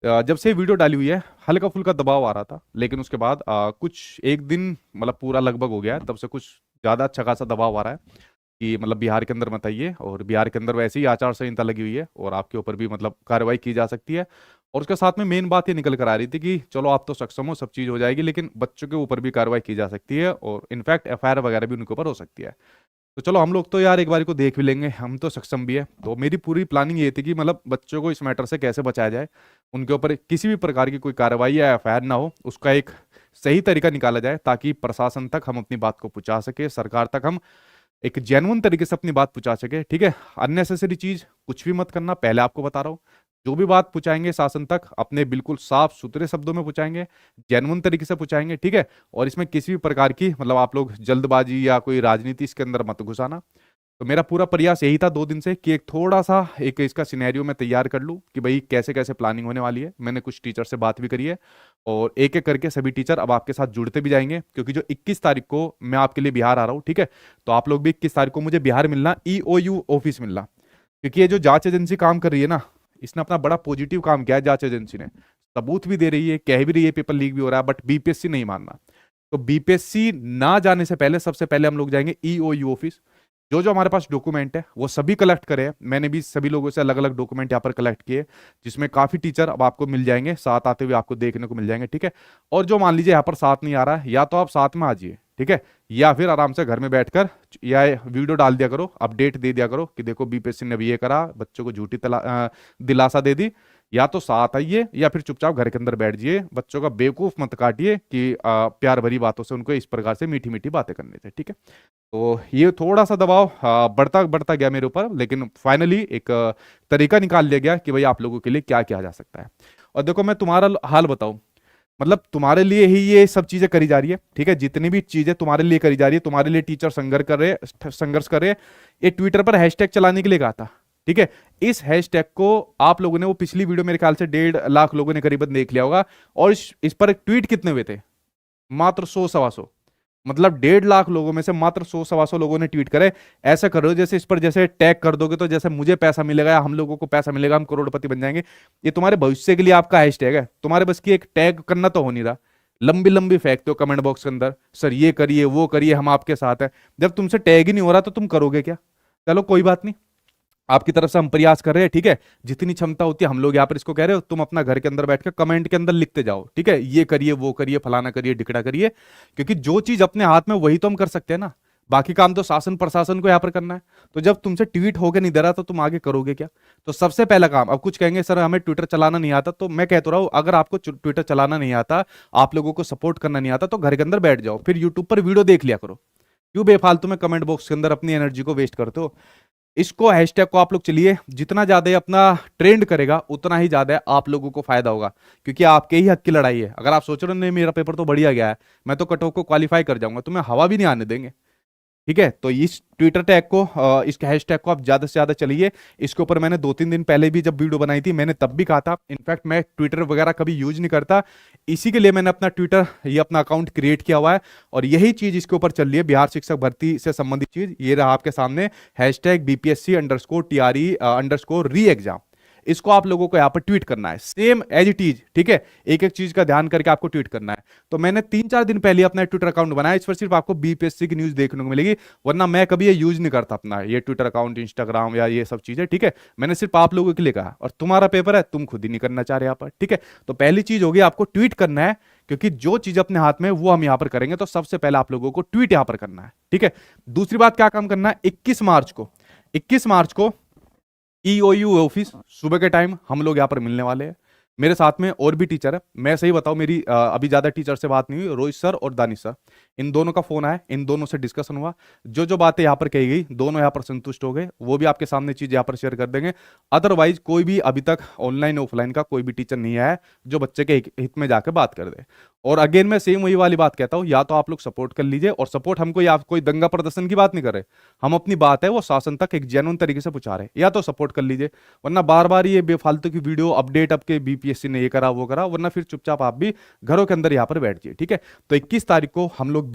जब से वीडियो डाली हुई है हल्का फुल्का दबाव आ रहा था, लेकिन उसके बाद कुछ एक दिन मतलब पूरा लगभग हो गया है, तब से कुछ ज़्यादा अच्छा खासा दबाव आ रहा है कि मतलब बिहार के अंदर मत आइए। और बिहार के अंदर वैसे ही आचार संहिता लगी हुई है और आपके ऊपर भी मतलब कार्रवाई की जा सकती है। और उसके साथ में मेन बात ये निकल कर आ रही थी कि चलो आप तो सक्षम हो, सब चीज़ हो जाएगी, लेकिन बच्चों के ऊपर भी कार्रवाई की जा सकती है और इनफैक्ट एफआईआर वगैरह भी उनके ऊपर हो सकती है। तो चलो हम लोग तो यार एक बार को देख भी लेंगे, हम तो सक्षम भी है। तो मेरी पूरी प्लानिंग ये थी कि मतलब बच्चों को इस मैटर से कैसे बचाया जाए, उनके ऊपर किसी भी प्रकार की कोई कार्रवाई या एफआईआर ना हो, उसका एक सही तरीका निकाला जाए ताकि प्रशासन तक हम अपनी बात को पहुंचा सके, सरकार तक हम एक जेन्युइन तरीके से अपनी बात पहुंचा सके। ठीक है, अननेसेसरी चीज कुछ भी मत करना, पहले आपको बता रहा हूँ। जो भी बात पहुंचाएंगे शासन तक अपने बिल्कुल साफ सुथरे शब्दों में पहुंचाएंगे, जेन्युइन तरीके से पहुंचाएंगे। ठीक है, और इसमें किसी भी प्रकार की मतलब आप लोग जल्दबाजी या कोई राजनीति इसके अंदर मत घुसाना। तो मेरा पूरा प्रयास यही था 2 दिन से कि एक थोड़ा सा एक इसका सिनेरियो मैं तैयार कर लूँ कि भाई कैसे कैसे प्लानिंग होने वाली है। मैंने कुछ टीचर से बात भी करी है और एक एक करके सभी टीचर अब आपके साथ जुड़ते भी जाएंगे, क्योंकि जो 21 तारीख को मैं आपके लिए बिहार आ रहा हूँ। ठीक है, तो आप लोग भी 21 तारीख को मुझे बिहार मिलना, ईओयू ऑफिस मिलना। क्योंकि ये जो जांच एजेंसी काम कर रही है ना, इसने अपना बड़ा पॉजिटिव काम किया है। जांच एजेंसी ने सबूत भी दे रही है, कह भी रही है पेपर लीक भी हो रहा है, बट बीपीएससी नहीं मानना। तो बीपीएससी ना जाने से पहले सबसे पहले हम लोग जाएंगे ईओयू ऑफिस। जो जो हमारे पास डॉक्यूमेंट है वो सभी कलेक्ट करे। मैंने भी सभी लोगों से अलग अलग डॉक्यूमेंट यहाँ पर कलेक्ट किए, जिसमें काफी टीचर अब आपको मिल जाएंगे, साथ आते हुए आपको देखने को मिल जाएंगे। ठीक है, और जो मान लीजिए यहाँ पर साथ नहीं आ रहा है, या तो आप साथ में आ जाइए, ठीक है, या फिर आराम से घर में बैठकर या वीडियो डाल दिया करो, अपडेट दे दिया करो कि देखो बीपीएससी ने भी ये करा, बच्चों को झूठी दिलासा दे दी। या तो साथ आइए या फिर चुपचाप घर के अंदर बैठ जाइए। बच्चों का बेवकूफ मत काटिए कि प्यार भरी बातों से उनको इस प्रकार से मीठी मीठी बातें करने थे। ठीक है, तो ये थोड़ा सा दबाव बढ़ता बढ़ता गया मेरे ऊपर, लेकिन फाइनली एक तरीका निकाल लिया गया कि भाई आप लोगों के लिए क्या किया जा सकता है। और देखो मैं तुम्हारा हाल बताऊं, मतलब तुम्हारे लिए ही ये सब चीजें करी जा रही है। ठीक है, जितनी भी चीजें तुम्हारे लिए करी जा रही है, तुम्हारे लिए टीचर संघर्ष कर रहे हैं। ये ट्विटर पर हैशटैग चलाने के लिए कहा था। ठीक है, इस हैशटैग को आप लोगों ने, वो पिछली वीडियो मेरे ख्याल से 1.5 लाख लोगों ने करीबन देख लिया होगा। और इस पर ट्वीट कितने हुए थे? मात्र 100 सवा 100। मतलब 1.5 लाख लोगों में से मात्र 100 सवा 100 लोगों ने ट्वीट करे। ऐसा करो जैसे इस पर जैसे टैग कर दोगे तो जैसे मुझे पैसा मिलेगा या हम लोगों को पैसा मिलेगा, हम करोड़पति बन जाएंगे। ये तुम्हारे भविष्य के लिए आपका हैशटैग है, तुम्हारे बस की एक टैग करना तो हो नहीं रहा। लंबी लंबी फेंकते हो कमेंट बॉक्स के अंदर, सर ये करिए वो करिए, हम आपके साथ हैं। जब तुमसे टैग ही नहीं हो रहा तो तुम करोगे क्या? चलो कोई बात नहीं, आपकी तरफ से हम प्रयास कर रहे हैं। ठीक है, जितनी क्षमता होती है हम लोग यहाँ पर इसको कह रहे हो, तुम अपना घर के अंदर बैठ कर कमेंट के अंदर लिखते जाओ। ठीक है, ये करिए वो करिए, फलाना करिए ढिकड़ा करिए, क्योंकि जो चीज अपने हाथ में वही तो हम कर सकते हैं ना। बाकी काम तो शासन प्रशासन को यहाँ पर करना है। तो जब तुमसे ट्वीट होके नहीं दे रहा तो तुम आगे करोगे क्या? तो सबसे पहला काम, अब कुछ कहेंगे सर हमें ट्विटर चलाना नहीं आता, तो मैं कहता रहा हूँ अगर आपको ट्विटर चलाना नहीं आता, आप लोगों को सपोर्ट करना नहीं आता, तो घर के अंदर बैठ जाओ, फिर यूट्यूब पर वीडियो देख लिया करो। क्यों बेफालतू में कमेंट बॉक्स के अंदर अपनी एनर्जी को वेस्ट करते हो? इसको हैशटैग को आप लोग चलिए, जितना ज्यादा अपना ट्रेंड करेगा उतना ही ज्यादा आप लोगों को फायदा होगा, क्योंकि आपके ही हक की लड़ाई है। अगर आप सोच रहे हो नहीं मेरा पेपर तो बढ़िया गया है, मैं तो कट ऑफ को क्वालिफाई कर जाऊंगा, तो मैं हवा भी नहीं आने देंगे। ठीक है, तो इस ट्विटर टैग को इसके हैशटैग को आप ज्यादा से ज्यादा चलिए। इसके ऊपर मैंने 2-3 दिन पहले भी जब वीडियो बनाई थी, मैंने तब भी कहा था। इनफैक्ट मैं ट्विटर वगैरह कभी यूज नहीं करता, इसी के लिए मैंने अपना ट्विटर ये अपना अकाउंट क्रिएट किया हुआ है। और यही चीज इसके ऊपर चल रही है, बिहार शिक्षक भर्ती से संबंधित चीज। ये रहा आपके सामने हैशटैग BPSC_TRE_री एग्जाम। इसको आप लोगों को यहाँ पर ट्वीट करना है, सेम एज इट इज। ठीक है, एक एक चीज का ध्यान करके आपको ट्वीट करना है। तो मैंने 3-4 दिन पहले अपना ट्विटर अकाउंट बनाया, इस पर सिर्फ आपको बीपीएससी की न्यूज देखने को मिलेगी, वरना मैं कभी ये यूज नहीं करता अपना ये ट्विटर अकाउंट, इंस्टाग्राम या ये सब चीजें। ठीक है, मैंने सिर्फ आप लोगों के लिए कहा, और तुम्हारा पेपर है, तुम खुद ही नहीं करना चाह रहे यहाँ पर। ठीक है, तो पहली चीज होगी आपको ट्वीट करना है, क्योंकि जो चीज अपने हाथ में है वो हम यहां पर करेंगे। तो सबसे पहले आप लोगों को ट्वीट यहां पर करना है। ठीक है, दूसरी बात क्या काम करना है, 21 मार्च को ईओयू ऑफिस सुबह के टाइम हम लोग यहाँ पर मिलने वाले हैं। मेरे साथ में और भी टीचर है। मैं सही बताऊं, मेरी अभी ज्यादा टीचर से बात नहीं हुई। रोहित सर और दानिश सर, इन दोनों का फोन आया, इन दोनों से डिस्कशन हुआ। जो जो बातें यहाँ पर कही गई, दोनों यहाँ पर संतुष्ट हो गए। वो भी आपके सामने चीज यहाँ पर शेयर कर देंगे। अदरवाइज कोई भी अभी तक ऑनलाइन ऑफलाइन का कोई भी टीचर नहीं आया है जो बच्चे के हित में जाकर बात कर दे। और अगेन मैं सेम वही वाली बात कहता हूँ, या तो आप लोग सपोर्ट कर लीजिए, और सपोर्ट हमको या कोई दंगा प्रदर्शन की बात नहीं कर रहे, हम अपनी बात है वो शासन तक एक जेन्युइन तरीके से पहुंचा रहे हैं, या तो सपोर्ट कर लीजिए। वरना बार बार ये बेफालतू की वीडियो अपडेट आपके बीपीएससी ने ये करा वो करा, वरना फिर चुपचाप आप भी घरों के अंदर यहाँ पर बैठ जाइए। ठीक है, तो 21 तारीख को हम लोग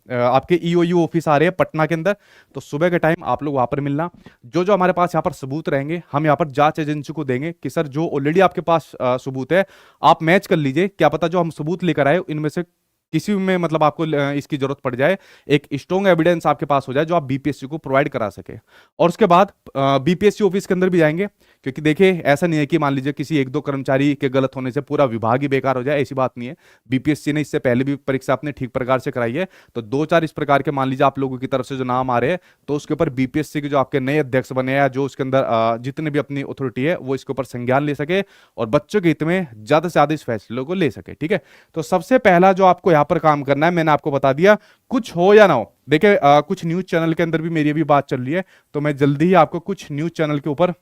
आपके ईओयू ऑफिस आ रहे हैं पटना के अंदर, तो सुबह के टाइम आप लोग वहां पर मिलना। जो जो हमारे पास यहाँ पर सबूत रहेंगे हम यहाँ पर जांच एजेंसी को देंगे कि सर जो ऑलरेडी आपके पास सबूत है आप मैच कर लीजिए, क्या पता जो हम सबूत लेकर आए इनमें से किसी में मतलब आपको इसकी जरूरत पड़ जाए, एक स्ट्रॉन्ग एविडेंस आपके पास हो जाए जो आप बीपीएससी को प्रोवाइड करा सके। और उसके बाद बीपीएससी ऑफिस के अंदर भी जाएंगे, क्योंकि देखिए ऐसा नहीं है कि मान लीजिए किसी एक दो कर्मचारी के गलत होने से पूरा विभाग ही बेकार हो जाए, ऐसी बात नहीं है। बीपीएससी ने इससे पहले भी परीक्षा अपने ठीक प्रकार से कराई है, तो दो चार इस प्रकार के मान लीजिए आप लोगों की तरफ से जो नाम आ रहे हैं, तो उसके ऊपर बीपीएससी के जो आपके नए अध्यक्ष बने हैं, जो उसके अंदर जितने भी अपनी अथॉरिटी है वो इसके ऊपर संज्ञान ले सके और बच्चों के हित में ज्यादा से ज्यादा इस फैसले को ले सके। ठीक है, तो सबसे पहला जो आपको यहाँ पर काम करना है, मैंने आपको बता दिया, कुछ हो या ना हो, देखिए कुछ न्यूज चैनल के अंदर भी मेरी अभी बात चल रही है, तो मैं जल्दी ही आपको कुछ न्यूज चैनल के ऊपर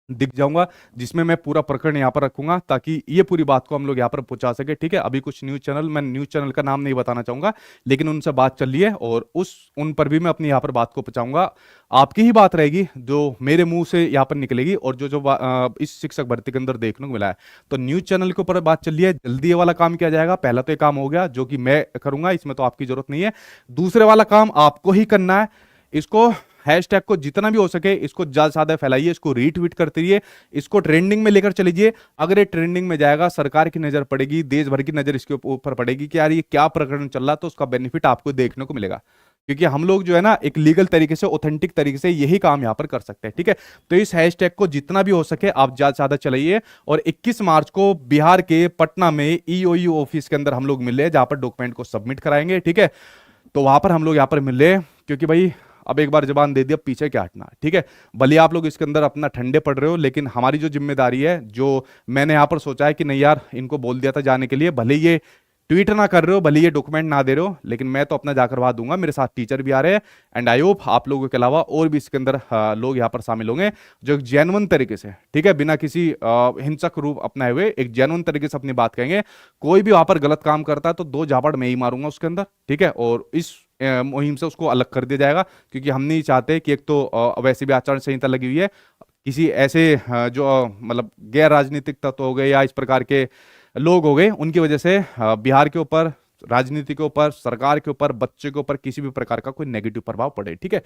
दिख जाऊंगा जिसमें मैं पूरा प्रकरण यहाँ पर रखूंगा ताकि ये पूरी बात को हम लोग यहाँ पर पहुंचा सके। ठीक है, अभी कुछ न्यूज चैनल, मैं न्यूज चैनल का नाम नहीं बताना चाहूंगा, लेकिन उनसे बात चल रही है और उन पर भी मैं अपनी यहाँ पर बात को पहुंचाऊंगा। आपकी ही बात रहेगी जो मेरे मुंह से यहाँ पर निकलेगी और जो जो इस शिक्षक भर्ती के अंदर देखने को मिला है। तो न्यूज चैनल के ऊपर बात चल रही है, जल्दी ये वाला काम किया जाएगा। पहला तो ये काम हो गया जो कि मैं करूंगा, इसमें तो आपकी जरूरत नहीं है। दूसरे वाला काम आपको ही करना है, इसको हैशटैग को जितना भी हो सके इसको ज्यादा से ज्यादा फैलाइए, इसको रीट्वीट करते रहिए, इसको ट्रेंडिंग में लेकर चलीजिए। अगर ये ट्रेंडिंग में जाएगा, सरकार की नजर पड़ेगी, देश भर की नजर इसके ऊपर पड़ेगी कि यार ये क्या प्रकरण चल रहा, तो उसका बेनिफिट आपको देखने को मिलेगा। क्योंकि हम लोग जो है ना एक लीगल तरीके से, ऑथेंटिक तरीके से यही काम यहां पर कर सकते हैं। ठीक है, तो इस हैशटैग को जितना भी हो सके आप ज्यादा से ज्यादा चलाइए। और 21 मार्च को बिहार के पटना में ईओयू ऑफिस के अंदर हम लोग मिले, जहां पर डॉक्यूमेंट को सबमिट कराएंगे। ठीक है, तो वहां पर हम लोग यहाँ पर मिले, क्योंकि भाई अब एक बार जबान दे दी, अब पीछे क्या हटना। ठीक है, भले आप लोग इसके अंदर अपना ठंडे पड़ रहे हो, लेकिन हमारी जो जिम्मेदारी है, जो मैंने यहाँ पर सोचा है कि नहीं यार इनको बोल दिया था जाने के लिए, भले ये ट्वीट ना कर रहे हो, भले ये डॉक्यूमेंट ना दे रहे हो, लेकिन मैं तो अपना जाकर करवा दूंगा। मेरे साथ टीचर भी आ रहे हैं एंड आई होप आप लोगों के अलावा और भी इसके अंदर लोग यहाँ पर शामिल होंगे जो एक जेन्युइन तरीके से, ठीक है, बिना किसी हिंसक रूप अपनाए हुए एक जेन्युइन तरीके से अपनी बात कहेंगे। कोई भी वहां पर गलत काम करता है तो दो झापड़ मैं ही मारूंगा उसके अंदर। ठीक है, और इस मुहिम से उसको अलग कर दिया जाएगा, क्योंकि हम नहीं चाहते कि एक तो वैसे भी आचार संहिता लगी हुई है, किसी ऐसे जो मतलब गैर राजनीतिक तत्व हो गए या इस प्रकार के लोग हो गए, उनकी वजह से बिहार के ऊपर, राजनीति के ऊपर, सरकार के ऊपर, बच्चे के ऊपर किसी भी प्रकार का कोई नेगेटिव प्रभाव पड़े। ठीक है,